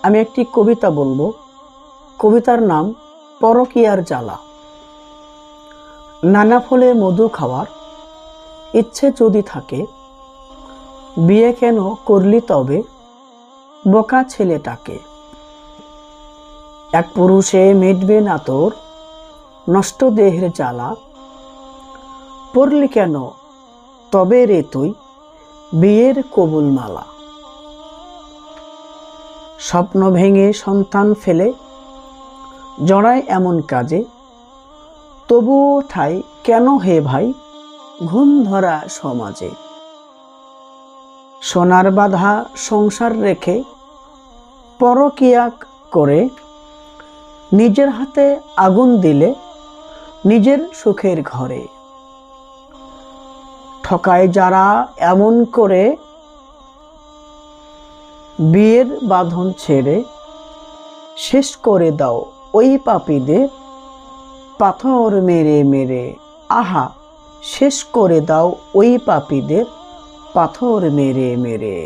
আমি একটি কবিতা বলবো। কবিতার নাম পরকীয়ার জ্বালা। নানা ফলে মধু খাওয়ার ইচ্ছে যদি থাকে, বিয়ে কেন করলি তবে বোকা ছেলেটাকে? এক পুরুষে মিটবে না তোর নষ্ট দেহের জ্বালা, পড়লি কেন তবে রে তুই বিয়ের কবুল মালা? স্বপ্ন ভেঙে সন্তান ফেলে জড়ায় এমন কাজে, তবুও ঠাই কেন হে ভাই ঘুম ধরা সমাজে? সোনার বাঁধা সংসার রেখে পরকীয়া করে নিজের হাতে আগুন দিলে নিজের সুখের ঘরে। ঠকায় যারা এমন করে বিয়ের বাঁধন ছেড়ে, শেষ করে দাও ওই পাপীদের পাথর মেরে মেরে। আহা, শেষ করে দাও ওই পাপীদের পাথর মেরে মেরে।